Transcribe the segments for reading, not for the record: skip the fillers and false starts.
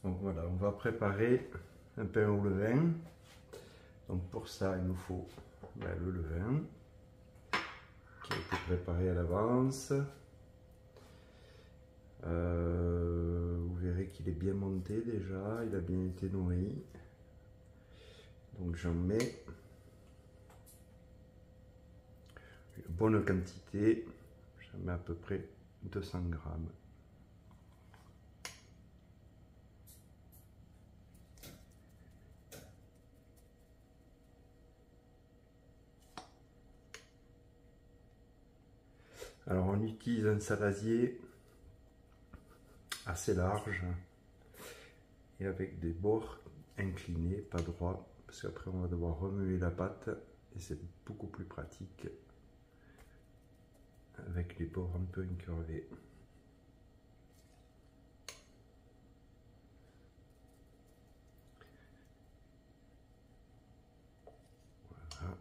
Donc voilà, on va préparer un pain au levain. Donc pour ça, il nous faut le levain qui a été préparé à l'avance. Vous verrez qu'il est bien monté déjà, il a bien été nourri. Donc j'en mets une bonne quantité, j'en mets à peu près 200 grammes. Alors on utilise un saladier assez large et avec des bords inclinés, pas droits, parce qu'après on va devoir remuer la pâte et c'est beaucoup plus pratique avec les bords un peu incurvés. Voilà.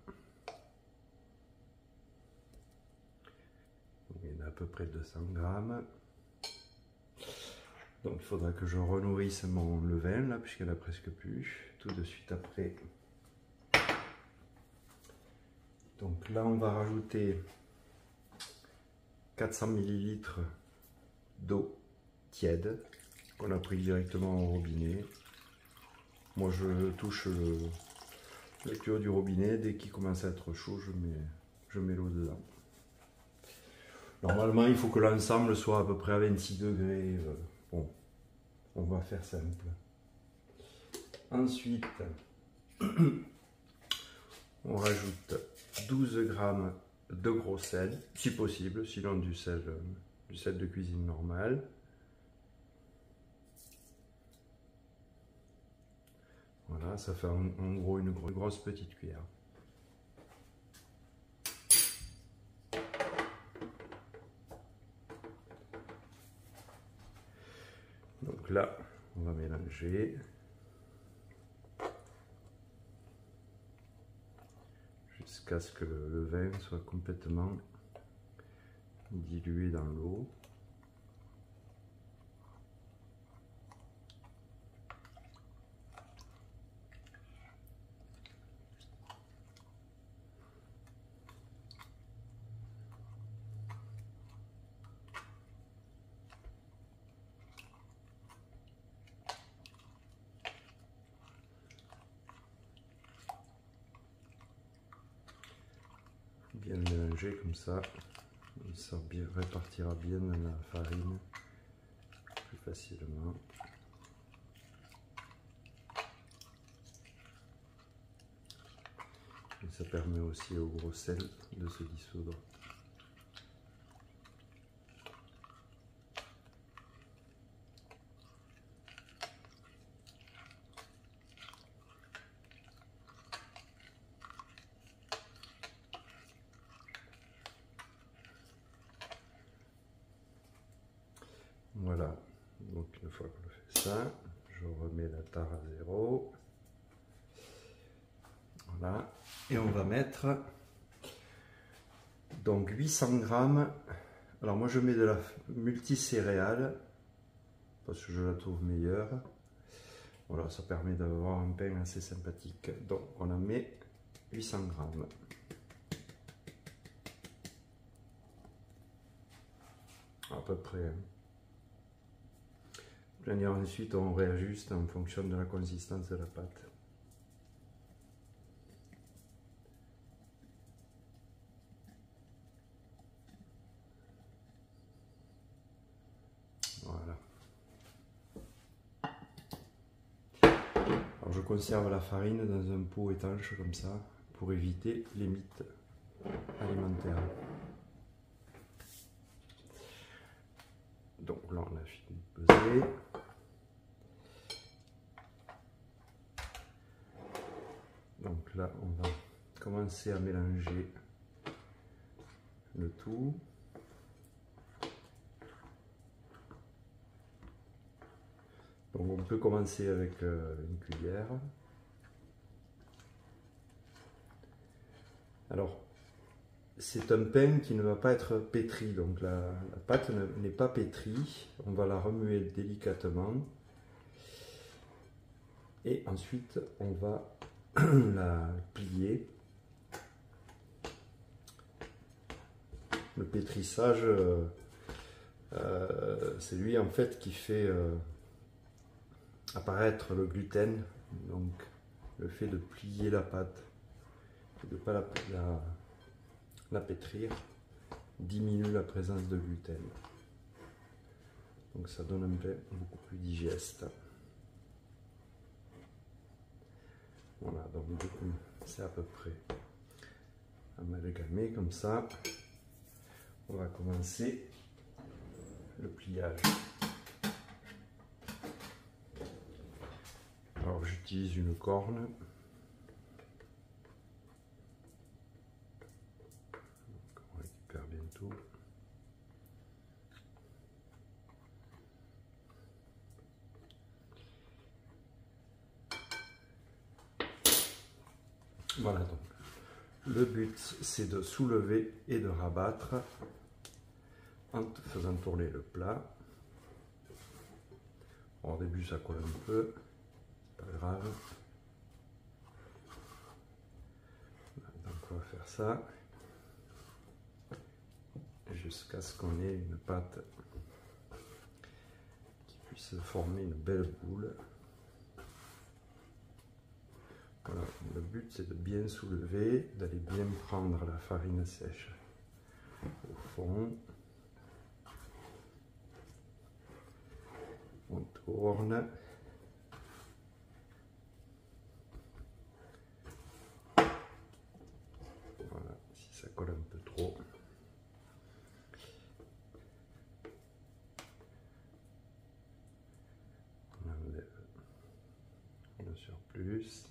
Il y en a à peu près 200 grammes. Donc il faudra que je renourrisse mon levain là, puisqu'il n'y en a presque plus, tout de suite après. Donc là on va rajouter 400 ml d'eau tiède qu'on a pris directement au robinet. Moi je touche le tuyau du robinet, dès qu'il commence à être chaud je mets l'eau dedans. Normalement il faut que l'ensemble soit à peu près à 26 degrés. Bon, on va faire simple. Ensuite, on rajoute 12 grammes de gros sel, si possible, sinon du sel de cuisine normal. Voilà, ça fait en gros une grosse petite cuillère. Donc là, on va mélanger jusqu'à ce que le vin soit complètement dilué dans l'eau. Bien mélanger comme ça, répartira bien la farine plus facilement. Et ça permet aussi au gros sel de se dissoudre. Voilà, donc une fois que je fais ça, je remets la tare à zéro. Voilà, et on va mettre donc 800 grammes. Alors moi je mets de la multicéréale parce que je la trouve meilleure. Voilà, ça permet d'avoir un pain assez sympathique. Donc on en met 800 grammes. À peu près. Et ensuite on réajuste en fonction de la consistance de la pâte. Voilà. Alors je conserve la farine dans un pot étanche comme ça pour éviter les mites alimentaires. Donc là on a fini de peser. Donc là on va commencer à mélanger le tout. Donc on peut commencer avec une cuillère. Alors c'est un pain qui ne va pas être pétri, donc la pâte n'est pas pétrie. On va la remuer délicatement. Et ensuite, on va la plier. Le pétrissage, c'est lui en fait qui fait apparaître le gluten. Donc le fait de plier la pâte et de ne pas la pétrir diminue la présence de gluten. Donc ça donne un pain beaucoup plus digeste. Voilà, donc du coup c'est à peu près amalgamé comme ça. On va commencer le pliage. Alors j'utilise une corne. On récupère bientôt. Voilà, donc le but c'est de soulever et de rabattre en faisant tourner le plat. Au début ça colle un peu, c'est pas grave. Donc on va faire ça jusqu'à ce qu'on ait une pâte qui puisse former une belle boule. Voilà, le but c'est de bien soulever, d'aller bien prendre la farine sèche au fond. On tourne. Voilà, si ça colle un peu trop. On enlève le surplus.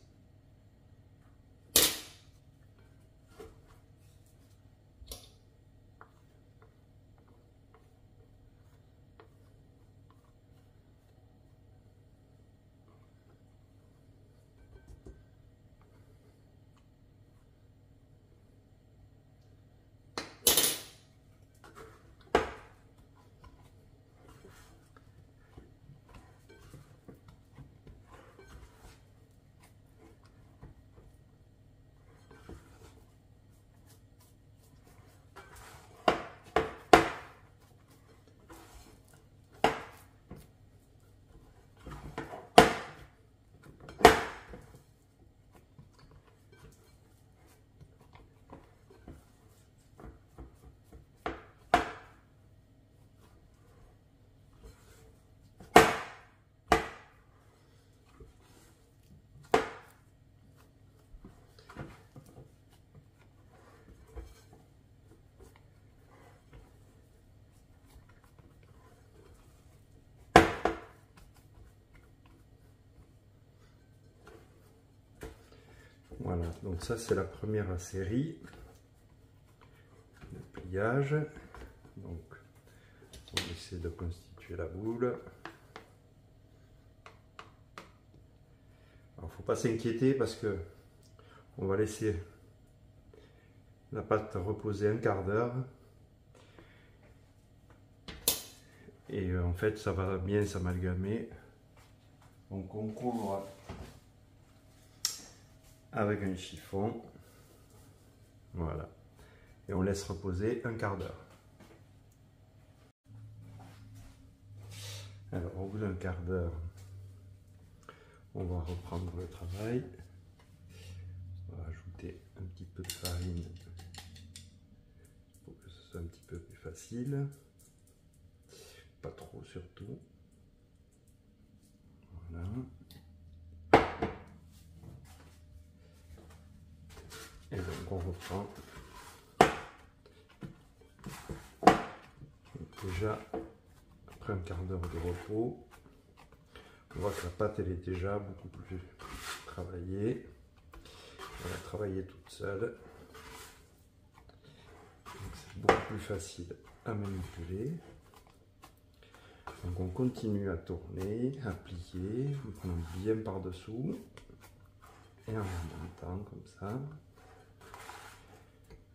Voilà, donc ça c'est la première série de pliage. Donc on essaie de constituer la boule. Alors faut pas s'inquiéter parce que on va laisser la pâte reposer un quart d'heure. Et en fait ça va bien s'amalgamer. Donc on couvre avec un chiffon, voilà, et on laisse reposer un quart d'heure. Alors au bout d'un quart d'heure, on va reprendre le travail. On va ajouter un petit peu de farine pour que ce soit un petit peu plus facile, pas trop surtout. Voilà. Et donc on reprend. Donc déjà, après un quart d'heure de repos, on voit que la pâte elle est déjà beaucoup plus travaillée. Elle a travaillé toute seule. C'est beaucoup plus facile à manipuler. Donc on continue à tourner, à plier, en prenant bien par-dessous et en remontant comme ça.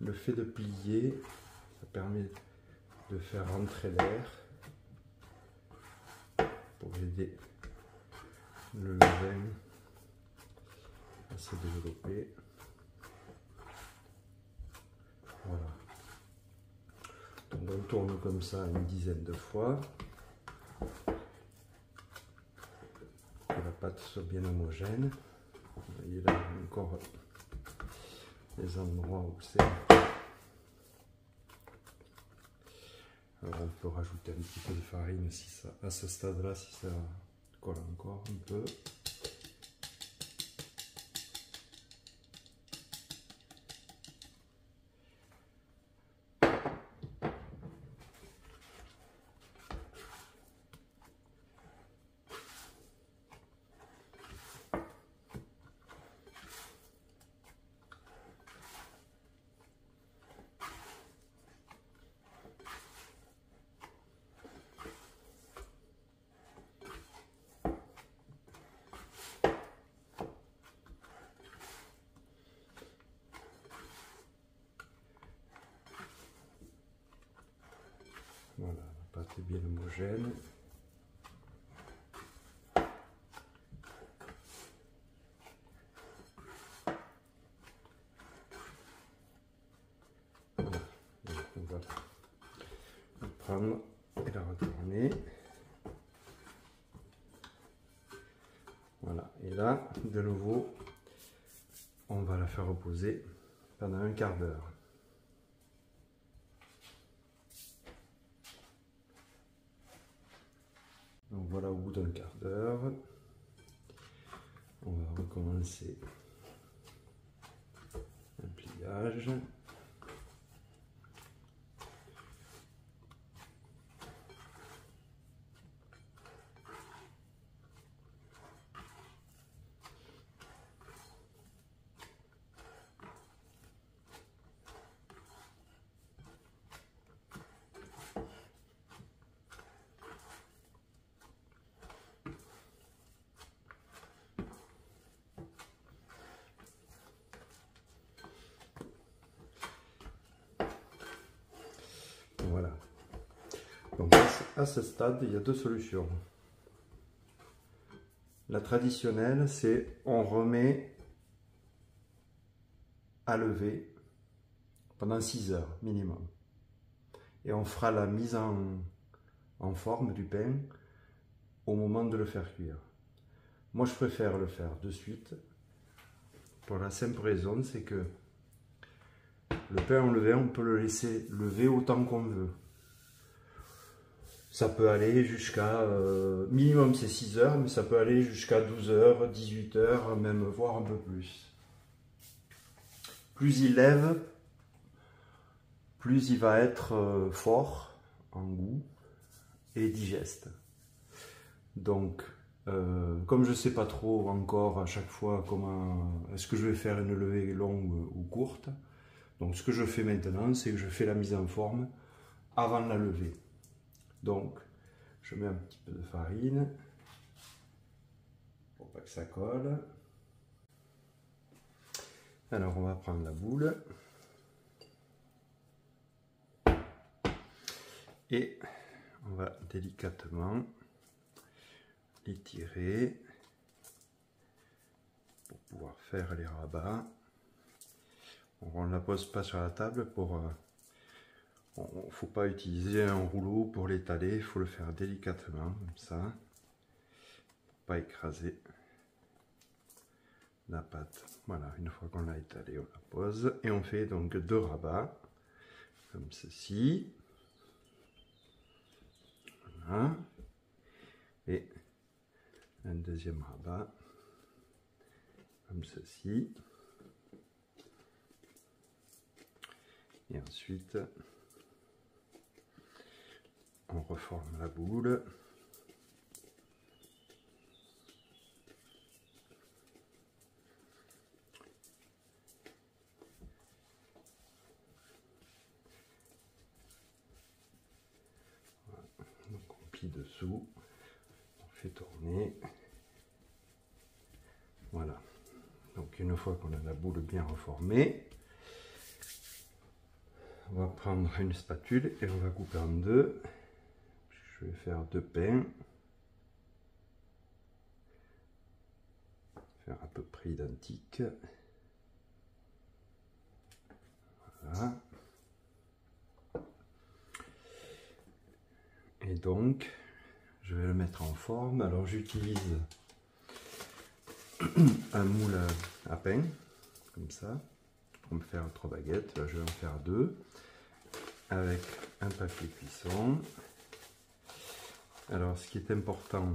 Le fait de plier, ça permet de faire rentrer l'air pour aider le levain assez développé. Voilà. Donc on tourne comme ça une dizaine de fois. Que la pâte soit bien homogène. Vous voyez là encore les endroits où c'est. Alors on peut rajouter un petit peu de farine si ça, à ce stade-là, si ça colle encore un peu. Voilà, la pâte est bien homogène. Voilà. Donc on va la prendre et la retourner. Voilà, et là, de nouveau, on va la faire reposer pendant un quart d'heure. Donc voilà, au bout d'un quart d'heure, on va recommencer un pliage. Voilà. Donc à ce stade, il y a deux solutions. La traditionnelle, c'est on remet à lever pendant 6 heures minimum. Et on fera la mise en forme du pain au moment de le faire cuire. Moi, je préfère le faire de suite pour la simple raison, c'est que le pain enlevé, on peut le laisser lever autant qu'on veut. Ça peut aller jusqu'à, minimum c'est 6 heures, mais ça peut aller jusqu'à 12 heures, 18 heures, même voire un peu plus. Plus il lève, plus il va être fort en goût et digeste. Donc, comme je ne sais pas trop encore à chaque fois comment est-ce que je vais faire une levée longue ou courte, donc ce que je fais maintenant, c'est que je fais la mise en forme avant la levée. Donc, je mets un petit peu de farine pour pas que ça colle. Alors, on va prendre la boule et on va délicatement l'étirer pour pouvoir faire les rabats. On ne la pose pas sur la table pour... il ne faut pas utiliser un rouleau pour l'étaler, il faut le faire délicatement comme ça, pour pas écraser la pâte. Voilà, une fois qu'on l'a étalée, on la pose et on fait donc 2 rabats comme ceci. Voilà. Et un deuxième rabat comme ceci. Et ensuite, on reforme la boule. Voilà. Donc on plie dessous, on fait tourner. Voilà. Donc une fois qu'on a la boule bien reformée, on va prendre une spatule et on va couper en deux. Je vais faire 2 pains. faire à peu près identique. Voilà. Et donc, je vais le mettre en forme. Alors j'utilise un moule à pain, comme ça, pour me faire 3 baguettes. Là, je vais en faire 2, avec un papier cuisson. Alors, ce qui est important,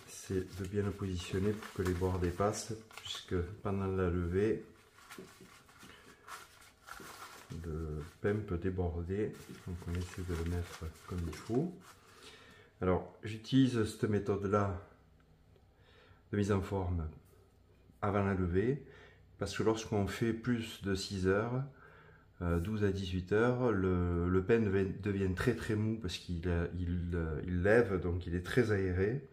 c'est de bien le positionner pour que les bords dépassent, puisque pendant la levée, le pain peut déborder, donc on essaie de le mettre comme il faut. Alors, j'utilise cette méthode-là de mise en forme avant la levée, parce que lorsqu'on fait plus de 6 heures, 12 à 18 heures, le pain devient très très mou parce qu'il lève, donc il est très aéré.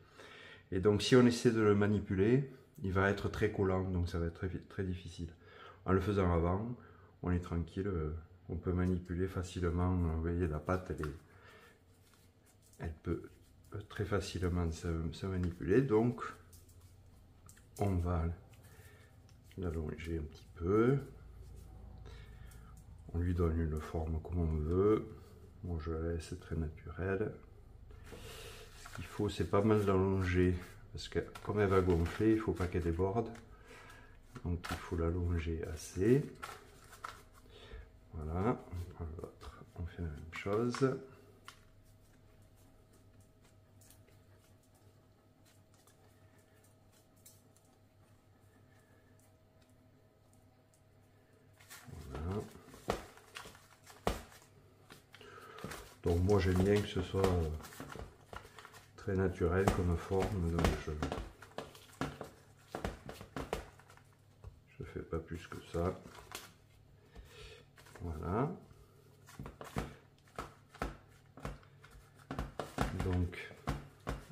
Et donc si on essaie de le manipuler, il va être très collant, donc ça va être très difficile. En le faisant avant, on est tranquille, on peut manipuler facilement. Vous voyez, la pâte, elle peut très facilement se manipuler. Donc on va l'allonger un petit peu. On lui donne une forme comme on veut. Moi, je la laisse très naturelle. Ce qu'il faut, c'est pas mal d'allonger, parce que comme elle va gonfler, il ne faut pas qu'elle déborde. Donc, il faut l'allonger assez. Voilà. On prend l'autre. On fait la même chose. Voilà. Donc moi j'aime bien que ce soit très naturel comme forme, donc je fais pas plus que ça. Voilà. Donc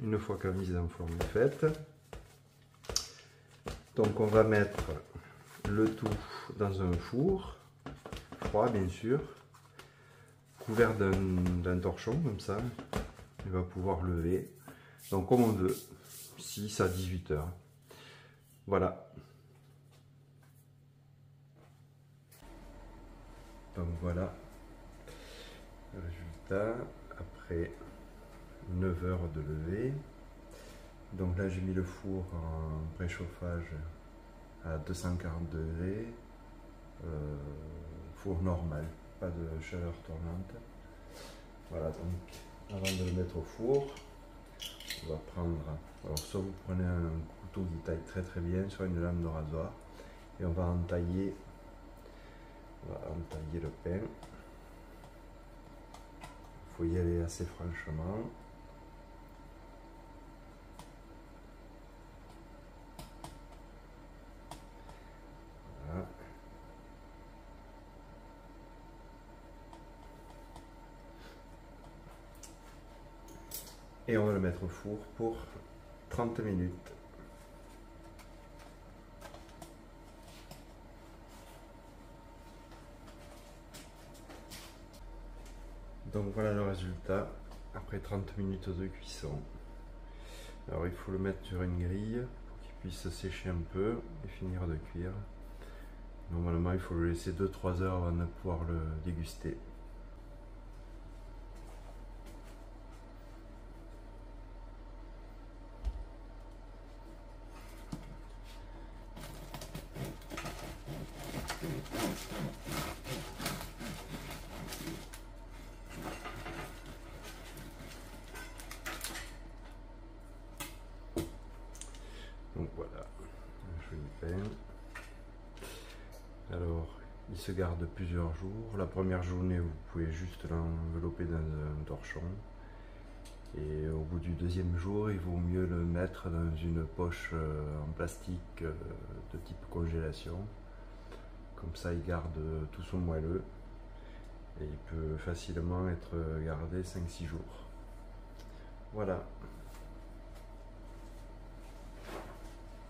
une fois que la mise en forme est faite, donc on va mettre le tout dans un four froid bien sûr, couvert d'un torchon comme ça. Il va pouvoir lever, donc comme on veut, 6 à 18 heures. Voilà. Donc voilà le résultat après 9 heures de lever. Donc là j'ai mis le four en préchauffage à 240 degrés, four normal, pas de chaleur tournante. Voilà, donc avant de le mettre au four, on va prendre, alors soit vous prenez un couteau qui taille très très bien, soit une lame de rasoir, et on va entailler le pain. Il faut y aller assez franchement. Voilà. Et on va le mettre au four pour 30 minutes. Donc voilà le résultat après 30 minutes de cuisson. Alors il faut le mettre sur une grille pour qu'il puisse se sécher un peu et finir de cuire. Normalement il faut le laisser 2-3 heures avant de pouvoir le déguster. Donc voilà, un joli pain. Alors, il se garde plusieurs jours. La première journée, vous pouvez juste l'envelopper dans un torchon. Et au bout du deuxième jour, il vaut mieux le mettre dans une poche en plastique de type congélation. Comme ça, il garde tout son moelleux. Et il peut facilement être gardé 5-6 jours. Voilà.